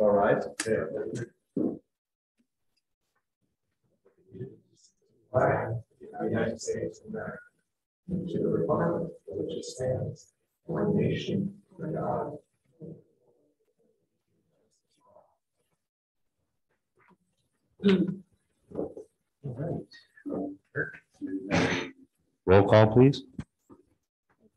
All right. Flag of the United States of America, and to the republic for which it stands, one nation, under God. All right. Roll call, please.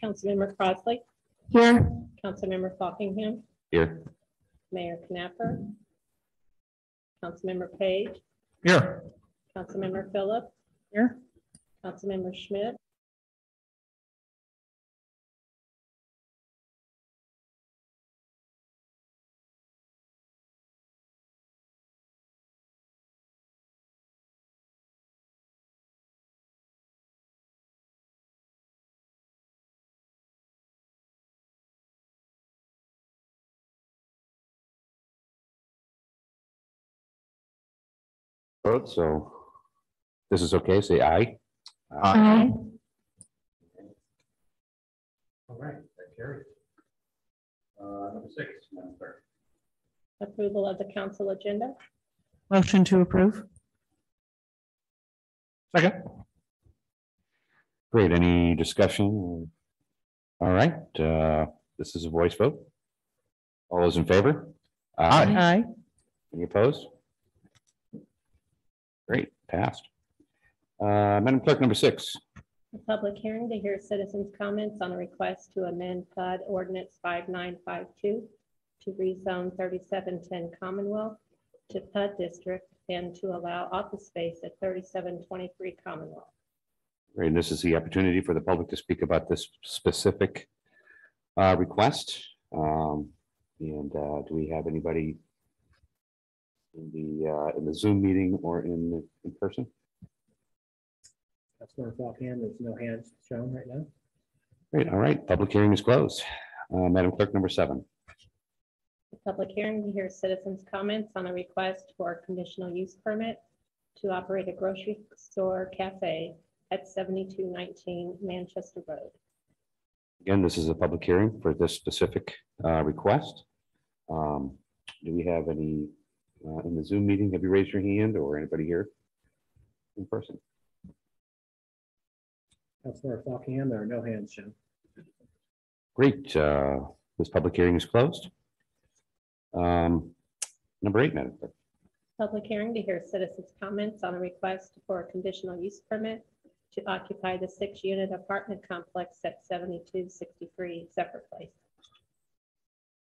Councilmember Crossley, Here. Councilmember Fockingham, Here. Mayor Knapper, Councilmember Page, Here. Councilmember Phillips, Here. Councilmember Schmidt, Vote, so this is okay, say aye. Aye. All right, that carries. Number 6, Madam Clerk. approval of the council agenda. Motion to approve. Second. Great, any discussion? All right, this is a voice vote. All those in favor? Aye. Any opposed? Great, passed. Madam Clerk, number 6. A public hearing to hear citizens' comments on a request to amend PUD Ordinance 5952 to rezone 3710 Commonwealth to PUD District and to allow office space at 3723 Commonwealth. Great, this is the opportunity for the public to speak about this specific request. Do we have anybody in the Zoom meeting or in person? Councilmember Fockingham, there's no hands shown right now. Great, all right, public hearing is closed. Madam Clerk, number 7. A public hearing to hear citizens' comments on a request for a conditional use permit to operate a grocery store cafe at 7219 Manchester Road. Again, this is a public hearing for this specific request. Do we have any in the Zoom meeting? Have you raised your hand or anybody here in person? Councilmember Fockingham, there are no hands shown. Great, this public hearing is closed. Number 8, Madam Clerk. Public hearing to hear citizens' comments on a request for a conditional use permit to occupy the 6-unit apartment complex at 7263 Zephyr Place.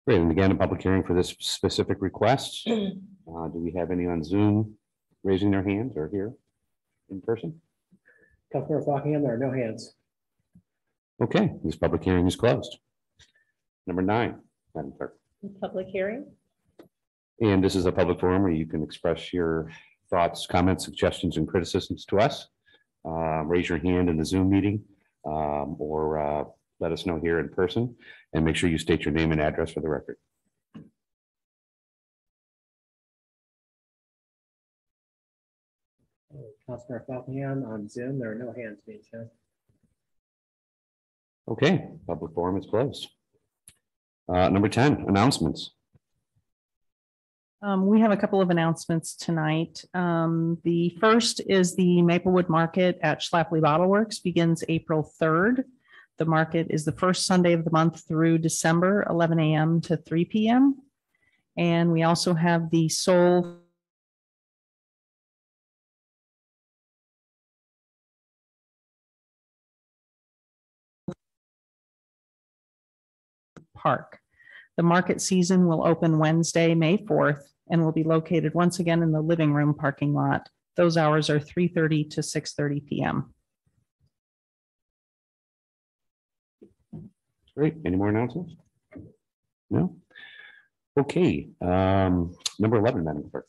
Great, and again, a public hearing for this specific request. Do we have any on Zoom raising their hands or here in person? Councilmember Fockingham, there are no hands. Okay, this public hearing is closed. Number 9, Madam Clerk. Public hearing. And this is a public forum where you can express your thoughts, comments, suggestions, and criticisms to us. Raise your hand in the Zoom meeting or let us know here in person, and make sure you state your name and address for the record. Councilmember Fockingham, on Zoom, there are no hands being shown. Okay, public forum is closed. Number 10, announcements. We have a couple of announcements tonight. The first is the Maplewood Market at Schlafly Bottle Works begins April 3rd. The market is the first Sunday of the month through December, 11 a.m. to 3 p.m. And we also have the Soul Park. The market season will open Wednesday, May 4th, and will be located once again in the living room parking lot. Those hours are 3:30 to 6:30 p.m. Great. Any more announcements? No? Okay. Number 11, Madam Clerk.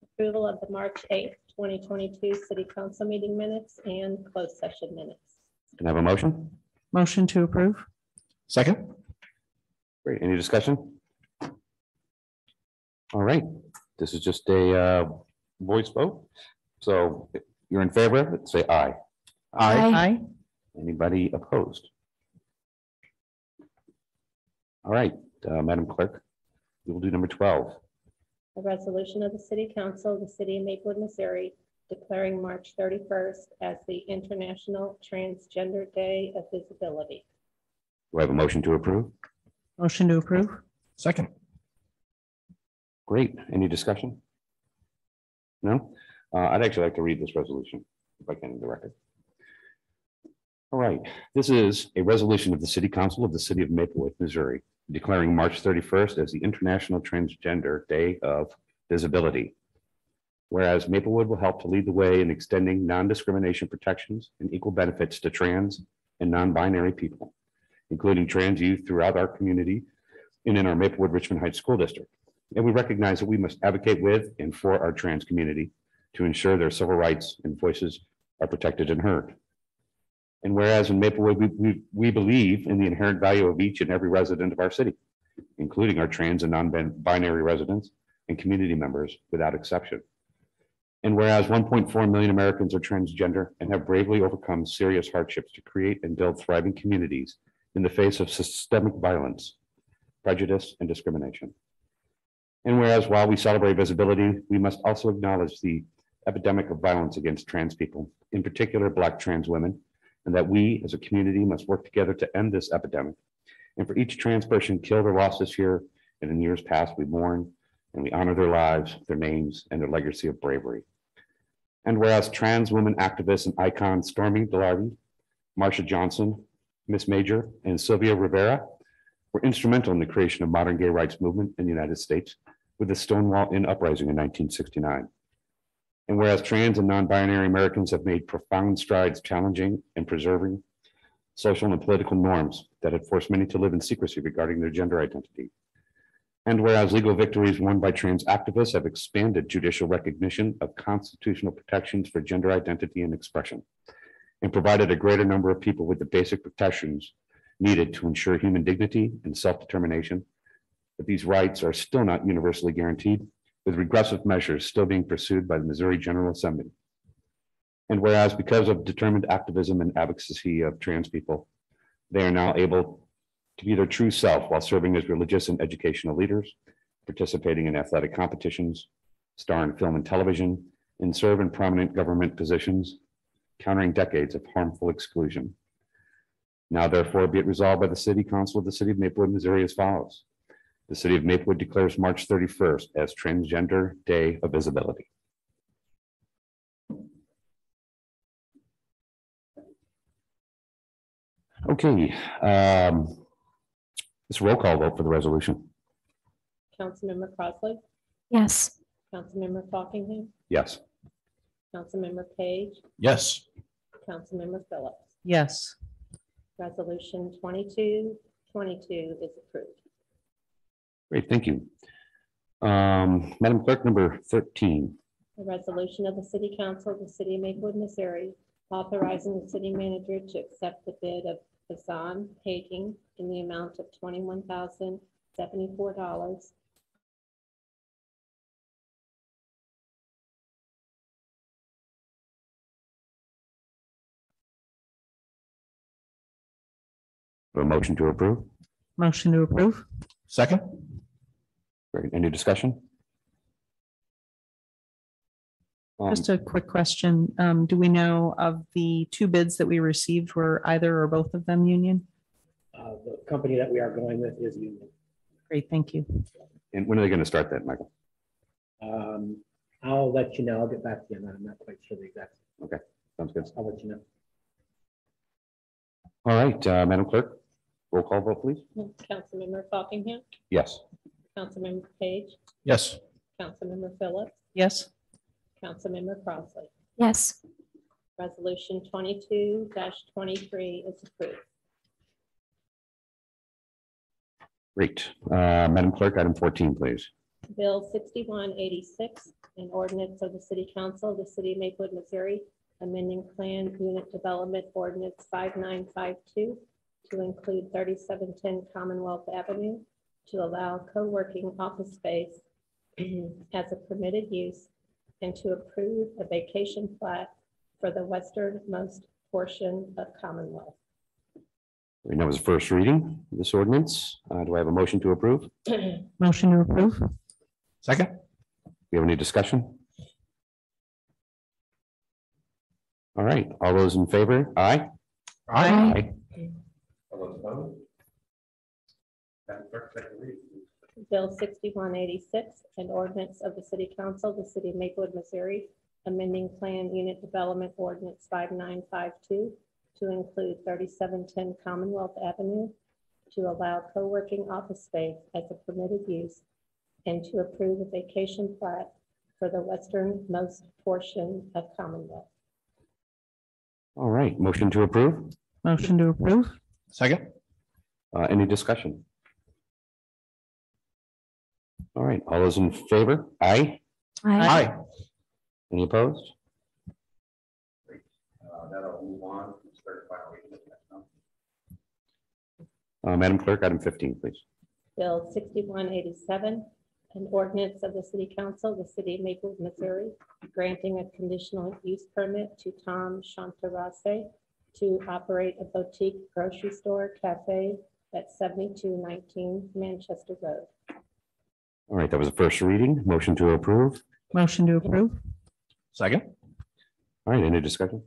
Approval of the March 8th, 2022 City Council meeting minutes and closed session minutes. Can I have a motion? Motion to approve. Second. Great. Any discussion? All right. This is just a voice vote. So if you're in favor of it, say aye. Aye. Anybody opposed? All right, Madam Clerk. We will do number 12. A resolution of the City Council of the City of Maplewood, Missouri, declaring March 31st as the International Transgender Day of Visibility. Do I have a motion to approve? Motion to approve? Second. Great. Any discussion? No? I'd actually like to read this resolution, if I can, in the record. All right. This is a resolution of the City Council of the City of Maplewood, Missouri, declaring March 31st as the International Transgender Day of Visibility. Whereas Maplewood will help to lead the way in extending non-discrimination protections and equal benefits to trans and non-binary people, including trans youth throughout our community and in our Maplewood Richmond Heights School District. And we recognize that we must advocate with and for our trans community to ensure their civil rights and voices are protected and heard. And whereas in Maplewood, we believe in the inherent value of each and every resident of our city, including our trans and non-binary residents and community members without exception. And whereas 1.4 million Americans are transgender and have bravely overcome serious hardships to create and build thriving communities in the face of systemic violence, prejudice, and discrimination. And whereas while we celebrate visibility, we must also acknowledge the epidemic of violence against trans people, in particular Black trans women, and that we as a community must work together to end this epidemic. And for each trans person killed or lost this year and in years past, we mourn and we honor their lives, their names, and their legacy of bravery. And whereas trans women activists and icons Stormy DeLarby, Marsha Johnson, Miss Major, and Sylvia Rivera were instrumental in the creation of modern gay rights movement in the United States with the Stonewall Inn Uprising in 1969. And whereas trans and non-binary Americans have made profound strides challenging and preserving social and political norms that had forced many to live in secrecy regarding their gender identity. And whereas legal victories won by trans activists have expanded judicial recognition of constitutional protections for gender identity and expression, and provided a greater number of people with the basic protections needed to ensure human dignity and self-determination, but these rights are still not universally guaranteed, with regressive measures still being pursued by the Missouri General Assembly. And whereas because of determined activism and advocacy of trans people, they are now able to be their true self while serving as religious and educational leaders, participating in athletic competitions, star in film and television, and serve in prominent government positions, countering decades of harmful exclusion. Now therefore be it resolved by the City Council of the City of Maplewood, Missouri as follows. The City of Maplewood declares March 31st as Transgender Day of Visibility. Okay, it's a roll call vote for the resolution. Councilmember Crossley, Yes. Councilmember Fockingham, Yes. Councilmember Page, Yes. Councilmember Phillips. Yes. Resolution 2222 is approved. Great, thank you. Madam Clerk, number 13. A resolution of the City Council of the City of Maplewood, Missouri, authorizing the city manager to accept the bid of Bazan Paving in the amount of $21,074. A motion to approve. Motion to approve? Second. Great, any discussion? Just a quick question. Do we know of the two bids that we received, were either or both of them union? The company that we are going with is Union. Great, thank you. And when are they going to start that, Michael? I'll let you know. I'll get back to you on that. I'm not quite sure the exact. Sounds good. I'll let you know. All right, Madam Clerk, roll call vote, please. Councilmember Fockingham, Yes. Councilmember Page, Yes. Councilmember Phillips, Yes. Councilmember Crossley. Yes. Resolution 22-23 is approved. Great. Madam Clerk, item 14, please. Bill 6186, an ordinance of the City Council of the City of Maplewood, Missouri, amending Plan Unit Development Ordinance 5952 to include 3710 Commonwealth Avenue to allow co-working office space as a permitted use and to approve a vacation plat for the westernmost portion of Commonwealth. And that was the first reading of this ordinance. Do I have a motion to approve? Do Motion to approve. Second. we have any discussion? All right, all those in favor? Aye. Aye. All those opposed? Madam Clerk, second reading. Bill 6186, an ordinance of the City Council, the City of Maplewood, Missouri, amending Plan Unit Development Ordinance 5952 to include 3710 Commonwealth Avenue, to allow co-working office space as a permitted use, and to approve a vacation plat for the westernmost portion of Commonwealth. All right, motion to approve. Motion to approve. Second. Any discussion? All right, all those in favor? Aye. Aye. Any opposed? Great. That'll move on to third final reading. Madam Clerk, item 15, please. Bill 6187, an ordinance of the City Council, the City of Maplewood, Missouri, granting a conditional use permit to Tom Chantarase to operate a boutique grocery store cafe at 7219 Manchester Road. All right, that was the first reading. Motion to approve. Motion to approve. Second. All right, any discussion?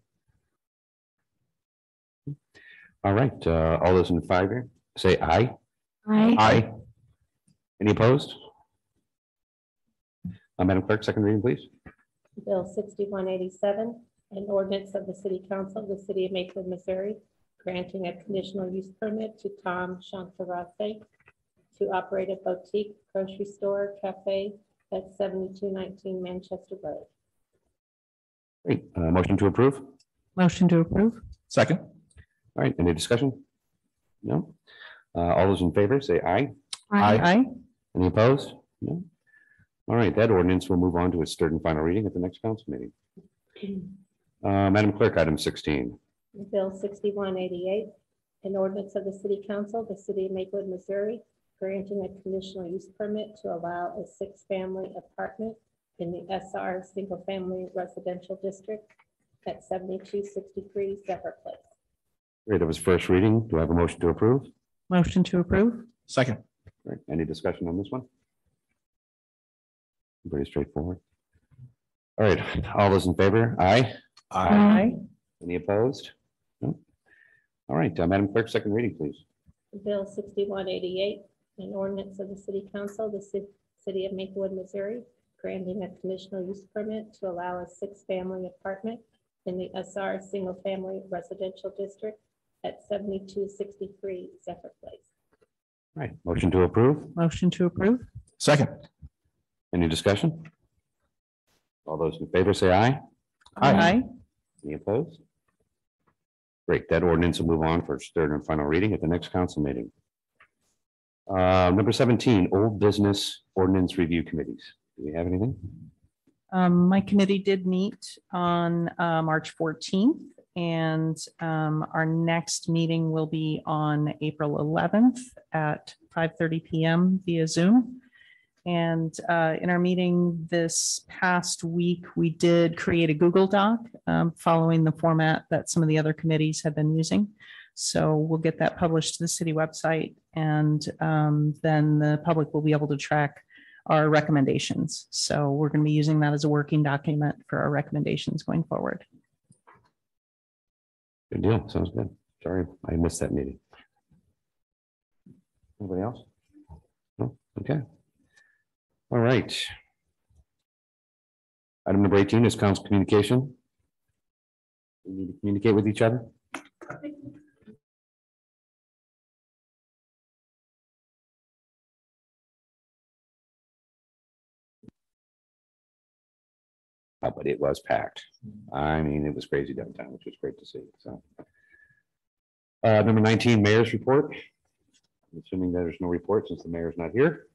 All right, all those in favor, say aye. Aye. Any opposed? Madam Clerk, second reading, please. Bill 6187, an ordinance of the City Council, the City of Maplewood, Missouri, granting a conditional use permit to Tom Chantarase to operate a boutique grocery store cafe at 7219 Manchester Road. Great, motion to approve. Motion to approve. Second. All right, any discussion? No? All those in favor, say aye. Aye. Any opposed? No? All right, that ordinance will move on to its third and final reading at the next council meeting. Madam Clerk, item 16. Bill 6188, an ordinance of the City Council, the City of Maplewood, Missouri, granting a conditional use permit to allow a 6-family apartment in the SR Single Family Residential District at 7263 Zephyr Place. Great, that was first reading. Do I have a motion to approve? Motion to approve. Second. All right, any discussion on this one? Pretty straightforward. All right, all those in favor? Aye. Aye. Any opposed? No? All right, Madam Clerk, second reading, please. Bill 6188, an ordinance of the City Council, the City of Maplewood, Missouri, granting a conditional use permit to allow a 6-family apartment in the SR Single Family Residential District at 7263 Zephyr Place. All right, motion to approve. Motion to approve. Second. Any discussion? All those in favor say aye. Aye. Any opposed? Great, that ordinance will move on for its third and final reading at the next council meeting. Number 17, old business ordinance review committees. Do we have anything? My committee did meet on March 14th, and our next meeting will be on April 11th at 5:30 p.m. via Zoom. And in our meeting this past week, we did create a Google Doc following the format that some of the other committees have been using. So we'll get that published to the city website, and then the public will be able to track our recommendations. So we're going to be using that as a working document for our recommendations going forward. Good deal, sounds good. Sorry, I missed that meeting. Anybody else? No, okay. All right. Item number 18 is council communication. We need to communicate with each other. But it was packed. I mean, it was crazy downtown, which was great to see. So, number 19, mayor's report. Assuming there's no report since the mayor's not here.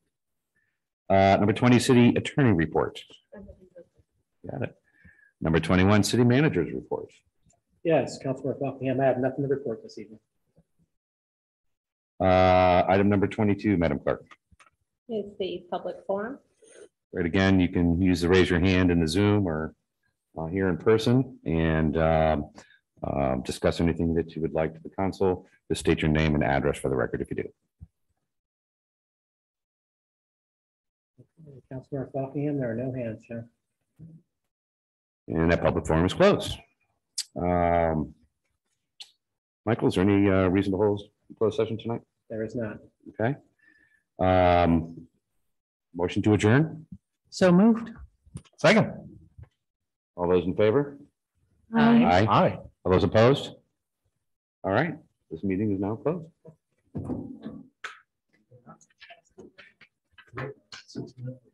Number 20, city attorney report. Got it. Number 21, city manager's report. Yes, Councilor Buckingham, I have nothing to report this evening. Item number 22, Madam Clerk. Is the public forum. Right, again, you can use the raise your hand in the Zoom or here in person and discuss anything that you would like to the council. Just state your name and address for the record if you do. Councilmember Buckingham, there are no hands, sir. And that public forum is closed. Michael, is there any reason to hold closed session tonight? There is not. Okay. Motion to adjourn? So moved. Second. All those in favor? Aye. Aye. All those opposed? All right, this meeting is now closed. 6 minutes.